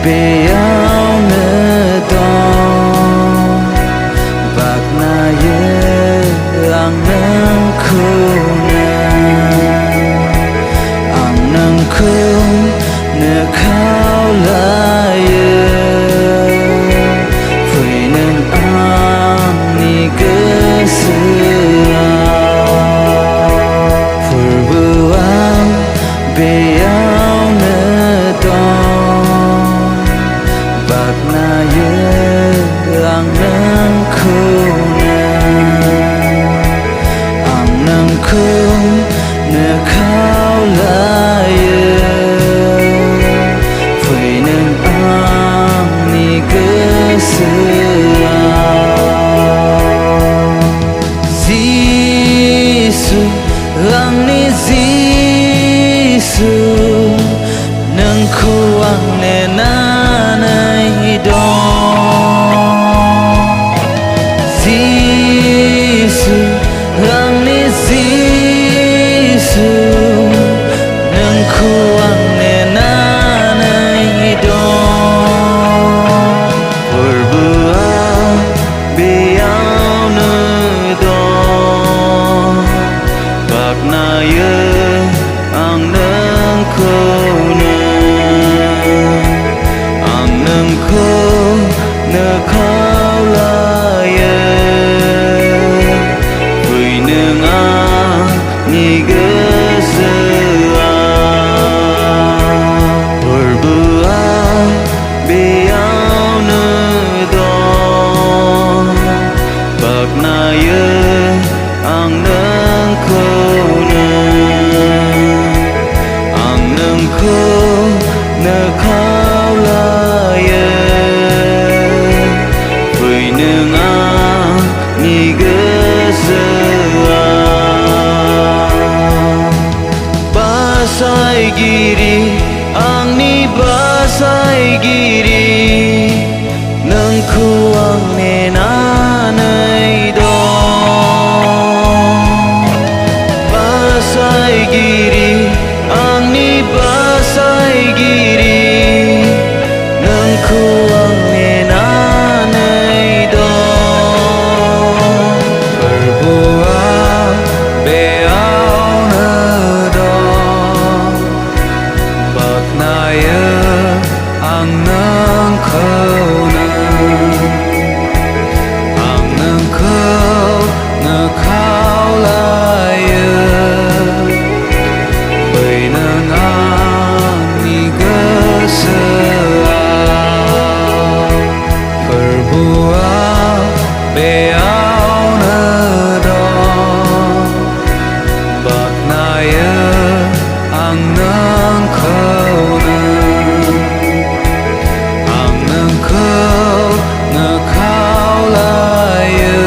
बेयावनो दं बाख्नायो आं नोंखौनो खावलायो फै नों आंनि गोसोआव फोरबोआव बेयावनो दं बाख्नायो आं नोंखौनो खावलायो फै नों आंनि गोसोआव जिसु आंनि जिसु नोंखौ आं नेनानै दं जिसु आंनि जिसु नोंखौ आं नेनानै दं फोरबोआव बेयावनो दं बाख्नायो आं नोंखौनो खावलायो फै नों आंनि गोसोआव फोरबोआव बेयावनो दं बाख्नायो आं नोंखौनो खावलायो फै नों आंनि गोसोआव बासायगिरि आंनि बासायगिरि नोंखौ आं नेनानै दं बासायगिरि आंनि बासायगिरि नोंखौ आं नेनानै दं फोरबोआव बेयावनो दं बाख्नायो आं नोंखौनो खावलायो फै नों आंनि गोसोआव फोरबोआव बेयावनो दं बाख्नायो आं नोंखौनो खावलायो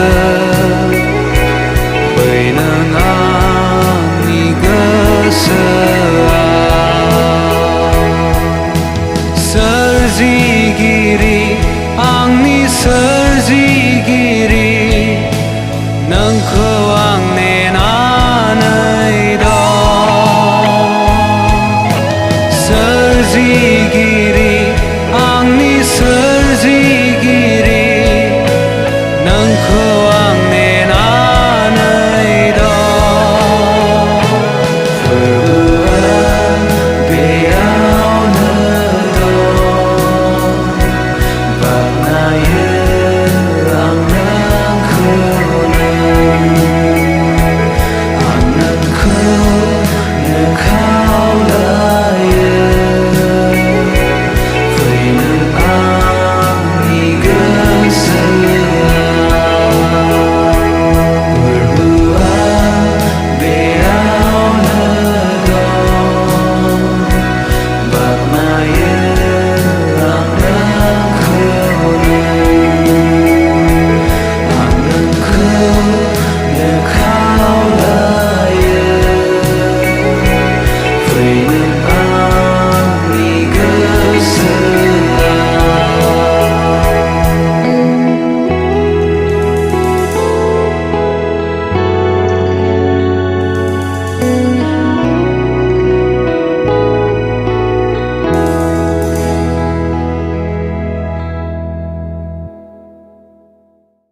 फै नों आंनि गोसोआव सोरजिगिरि आंनि सोरजिगिरि